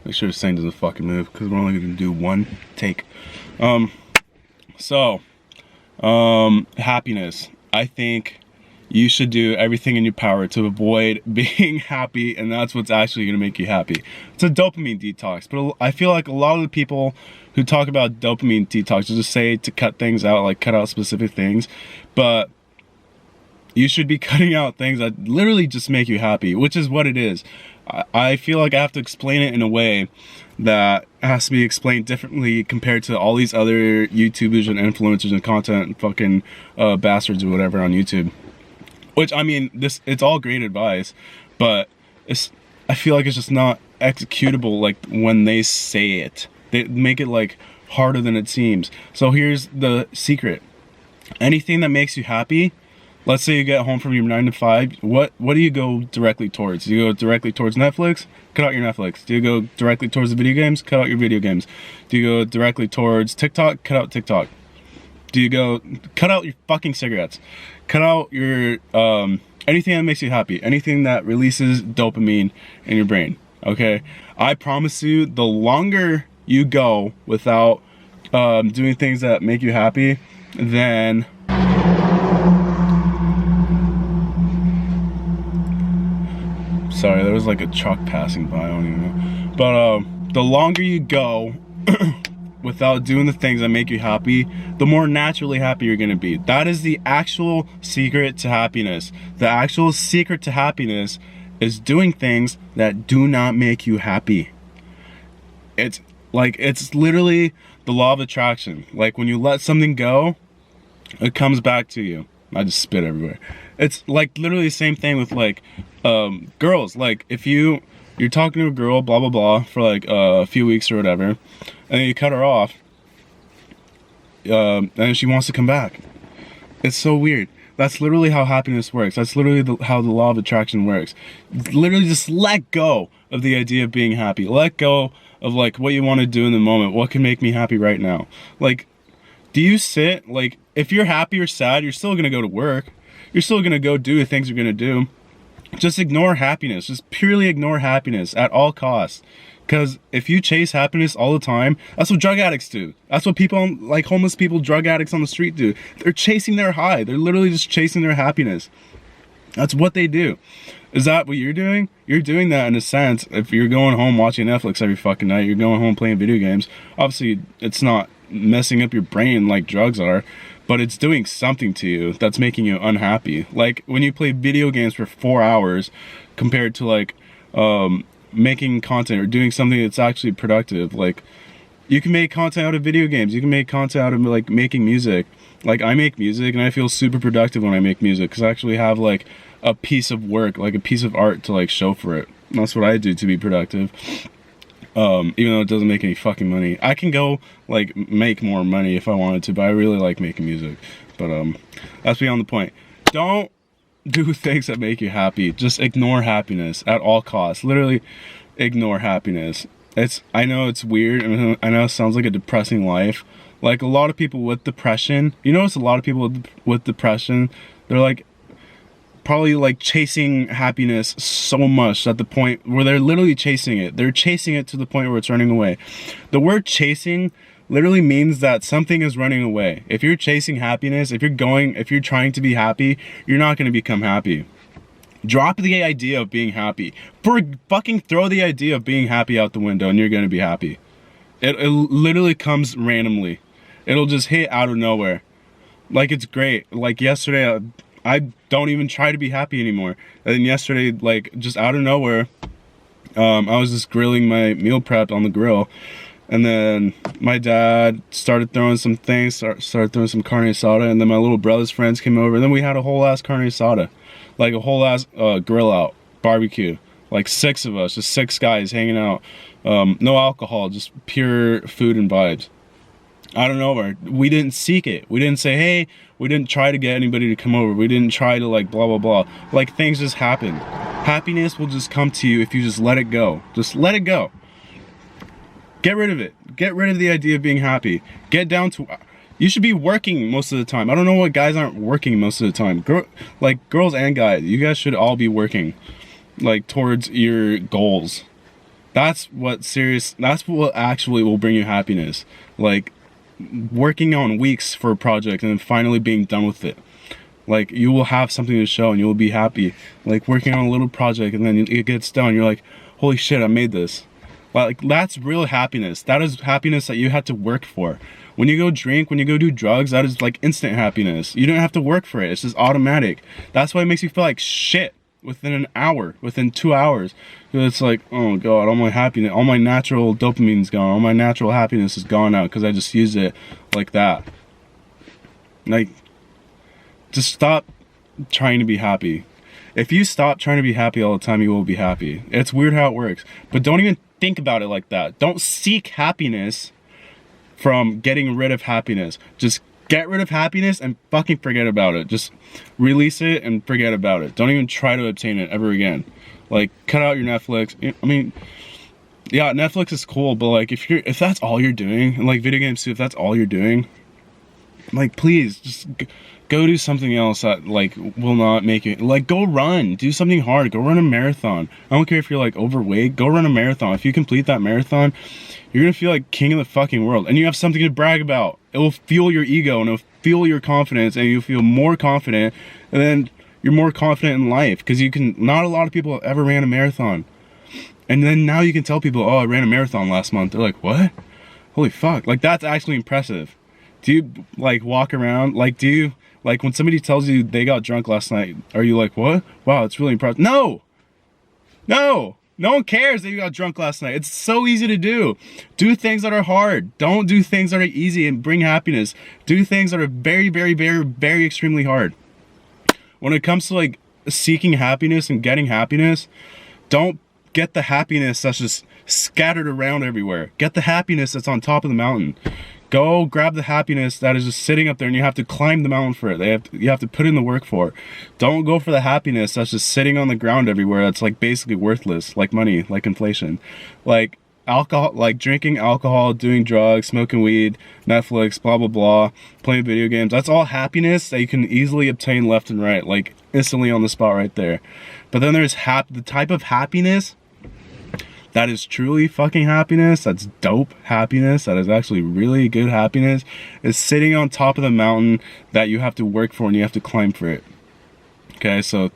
Make sure the sign doesn't fucking move because we're only gonna do one take. Happiness. I think you should do everything in your power to avoid being happy, and that's what's actually gonna make you happy. It's a dopamine detox, but I feel like a lot of the people who talk about dopamine detox just say to cut things out, like cut out specific things, but you should be cutting out things that literally just make you happy, which is what it is. I feel like I have to explain it in a way that has to be explained differently compared to all these other YouTubers and influencers and content fucking bastards or whatever on YouTube. Which, I mean, it's all great advice, but I feel like it's just not executable like when they say it. They make it like harder than it seems. So here's the secret. Anything that makes you happy, let's say you get home from your 9 to 5, what do you go directly towards? Do you go directly towards Netflix? Cut out your Netflix. Do you go directly towards the video games? Cut out your video games. Do you go directly towards TikTok? Cut out TikTok. Do you go, cut out your fucking cigarettes. Cut out your, anything that makes you happy. Anything that releases dopamine in your brain, okay? I promise you, the longer you go without doing things that make you happy, then sorry, there was like a truck passing by, I don't even know. But the longer you go without doing the things that make you happy, the more naturally happy you're gonna be. That is the actual secret to happiness. The actual secret to happiness is doing things that do not make you happy. It's literally the law of attraction. Like when you let something go, it comes back to you. I just spit everywhere. It's like literally the same thing with like girls. Like if you're talking to a girl, blah blah blah, for like a few weeks or whatever, and then you cut her off, and she wants to come back. It's so weird. That's literally how happiness works. That's literally how the law of attraction works. Literally just let go of the idea of being happy. Let go of like what you want to do in the moment. What can make me happy right now? Like, do you sit, like, if you're happy or sad, you're still gonna go to work. You're still gonna go do the things you're gonna do. Just ignore happiness. Just purely ignore happiness at all costs. Because if you chase happiness all the time, that's what drug addicts do. That's what people, like homeless people, drug addicts on the street do. They're chasing their high. They're literally just chasing their happiness. That's what they do. Is that what you're doing? You're doing that in a sense. If you're going home watching Netflix every fucking night, you're going home playing video games. Obviously, it's not messing up your brain like drugs are, but it's doing something to you that's making you unhappy. Like when you play video games for 4 hours compared to like making content or doing something that's actually productive. Like you can make content out of video games. You can make content out of like making music. Like I make music and I feel super productive when I make music because I actually have like a piece of work, like a piece of art to like show for it. And that's what I do to be productive. Even though it doesn't make any fucking money. I can go like make more money if I wanted to, but I really like making music. But that's beyond the point. Don't do things that make you happy. Just ignore happiness at all costs. Literally ignore happiness. I know it's weird, and I know it sounds like a depressing life. Like a lot of people with depression, you notice a lot of people with depression, they're like probably like chasing happiness so much at the point where they're literally chasing it. They're chasing it to the point where it's running away. The word chasing literally means that something is running away. If you're chasing happiness, if you're trying to be happy, you're not going to become happy. Drop the idea of being happy. Fucking throw the idea of being happy out the window and you're going to be happy. It literally comes randomly. It'll just hit out of nowhere. Like it's great. Like yesterday, I don't even try to be happy anymore. And then yesterday, like just out of nowhere, I was just grilling my meal prep on the grill. And then my dad started throwing some things, started throwing some carne asada, and then my little brother's friends came over, and then we had a whole ass carne asada. Like a whole ass grill out, barbecue. Like 6 of us, just 6 guys hanging out. No alcohol, just pure food and vibes. I don't know, we didn't seek it. We didn't say, hey, we didn't try to get anybody to come over. We didn't try to like blah, blah, blah. Like things just happen. Happiness will just come to you if you just let it go. Just let it go. Get rid of it. Get rid of the idea of being happy. Get down to... You should be working most of the time. I don't know why guys aren't working most of the time. Like girls and guys, you guys should all be working like towards your goals. That's what actually will bring you happiness. Like working on weeks for a project and then finally being done with it. Like you will have something to show and you will be happy. Like working on a little project and then it gets done, you're like, holy shit, I made this. Like that's real happiness. That is happiness that you had to work for. When you go drink, when you go do drugs, that is like instant happiness. You don't have to work for it. It's just automatic. That's why it makes you feel like shit within an hour, within 2 hours. It's like, oh god, all my happiness, all my natural dopamine's gone. All my natural happiness is gone out because I just used it like that. Like, just stop trying to be happy. If you stop trying to be happy all the time, you will be happy. It's weird how it works. But don't even think about it like that. Don't seek happiness from getting rid of happiness. Just get rid of happiness and fucking forget about it. Just release it and forget about it. Don't even try to obtain it ever again. Like, cut out your Netflix. I mean, yeah, Netflix is cool, but like if that's all you're doing, and like video games too, if that's all you're doing, like please just go do something else that like will not make it. Like go run, do something hard, go run a marathon. I don't care if you're like overweight, go run a marathon. If you complete that marathon, you're gonna feel like king of the fucking world, and you have something to brag about. It will fuel your ego and it'll fuel your confidence, and you feel more confident, and then you're more confident in life because you can. Not a lot of people have ever ran a marathon, and then now you can tell people, oh, I ran a marathon last month. They're like, what? Holy fuck! Like that's actually impressive. Do you like walk around? Like do you like when somebody tells you they got drunk last night? Are you like, what? Wow, it's really impressive. No. No one cares that you got drunk last night. It's so easy to do. Do things that are hard. Don't do things that are easy and bring happiness. Do things that are very, very, very, very extremely hard. When it comes to like seeking happiness and getting happiness, don't get the happiness that's just scattered around everywhere. Get the happiness that's on top of the mountain. Go grab the happiness that is just sitting up there and you have to climb the mountain for it. You have to put in the work for it. Don't go for the happiness that's just sitting on the ground everywhere. That's like basically worthless, like money, like inflation. Like alcohol, like drinking alcohol, doing drugs, smoking weed, Netflix, blah, blah, blah, playing video games. That's all happiness that you can easily obtain left and right, like instantly on the spot right there. But then there's the type of happiness that is truly fucking happiness, that's dope happiness, that is actually really good happiness, is sitting on top of the mountain that you have to work for and you have to climb for it. Okay, so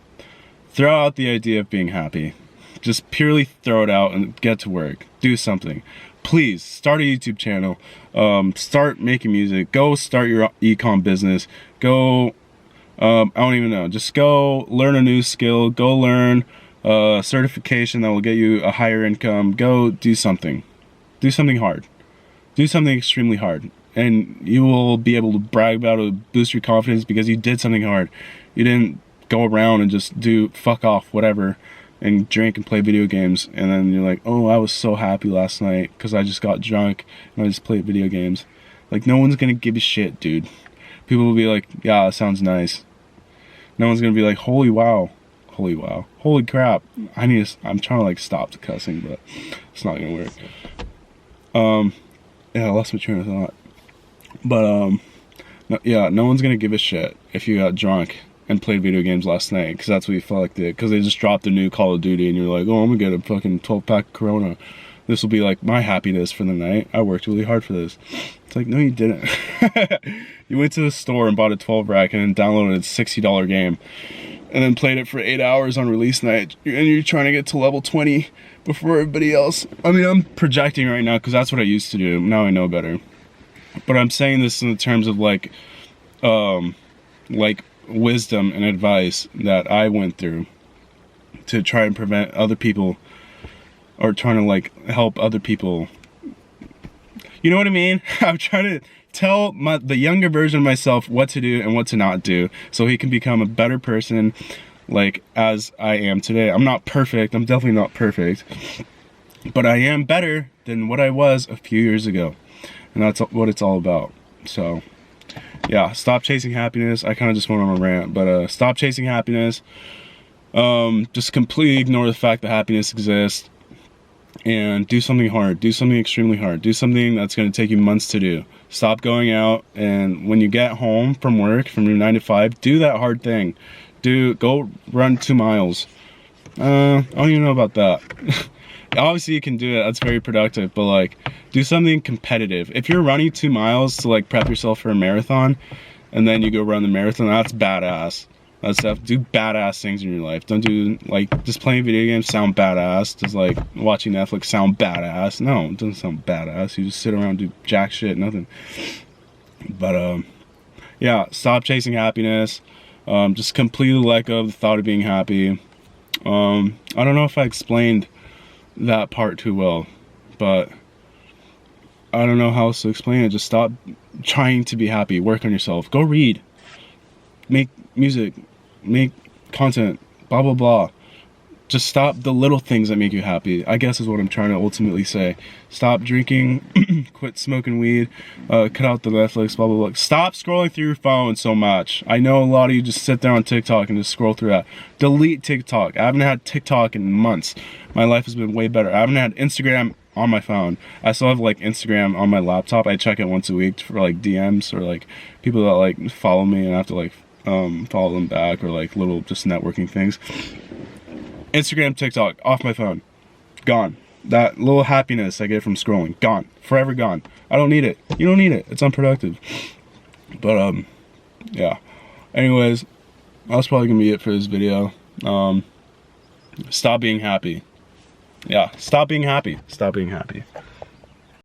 throw out the idea of being happy. Just purely throw it out and get to work. Do something. Please, start a YouTube channel. Start making music. Go start your e-com business. Go, I don't even know. Just go learn a new skill. Go learn certification that will get you a higher income. Go do something. Do something hard. Do something extremely hard. And you will be able to brag about it, boost your confidence because you did something hard. You didn't go around and just do fuck off, whatever, and drink and play video games. And then you're like, oh, I was so happy last night because I just got drunk and I just played video games. Like, no one's going to give a shit, dude. People will be like, yeah, that sounds nice. No one's going to be like, holy wow. Holy wow. Holy crap. I'm trying to like stop the cussing, but it's not gonna work. Yeah, I lost my train of thought. But no one's gonna give a shit if you got drunk and played video games last night, because that's what you felt like did. Because they just dropped a new Call of Duty and you're like, oh, I'm gonna get a fucking 12-pack of Corona. This will be like my happiness for the night. I worked really hard for this. It's like, no, you didn't. You went to the store and bought a 12-rack and then downloaded a $60 game. And then played it for 8 hours on release night, and you're trying to get to level 20 before everybody else. I mean, I'm projecting right now because that's what I used to do. Now I know better. But I'm saying this in the terms of like wisdom and advice that I went through to try and prevent other people, or trying to like help other people. You know what I mean? I'm trying to tell the younger version of myself what to do and what to not do, so he can become a better person, like as I am today. I'm not perfect. I'm definitely not perfect, but I am better than what I was a few years ago, and that's what it's all about. So yeah, stop chasing happiness. I kind of just went on a rant, but stop chasing happiness. Just completely ignore the fact that happiness exists, and do something hard. Do something extremely hard. Do something that's going to take you months to do. Stop going out, and when you get home from work, from your 9 to 5, do that hard thing. Go run 2 miles. I don't even know about that. obviously you can do it, that's very productive, but like do something competitive. If you're running 2 miles to like prep yourself for a marathon and then you go run the marathon, that's badass. That's stuff. Do badass things in your life. Don't do like just playing video games sound badass. Does like watching Netflix sound badass? No, it doesn't sound badass. You just sit around and do jack shit, nothing. But yeah, stop chasing happiness. Just completely let go of the thought of being happy. I don't know if I explained that part too well, but I don't know how else to explain it. Just stop trying to be happy. Work on yourself. Go read. Make music. Make content. Blah, blah, blah. Just stop the little things that make you happy, I guess is what I'm trying to ultimately say. Stop drinking, quit smoking weed, cut out the Netflix, blah, blah, blah. Stop scrolling through your phone so much. I know a lot of you just sit there on TikTok and just scroll through that. Delete TikTok. I haven't had TikTok in months. My life has been way better. I haven't had Instagram on my phone. I still have like Instagram on my laptop. I check it once a week for like DMs or like people that like follow me and I have to like follow them back or like little just networking things. Instagram, TikTok, off my phone. Gone. That little happiness I get from scrolling, gone. Forever gone. I don't need it. You don't need it. It's unproductive. But, yeah. Anyways, that's probably gonna be it for this video. Stop being happy. Yeah, stop being happy. Stop being happy.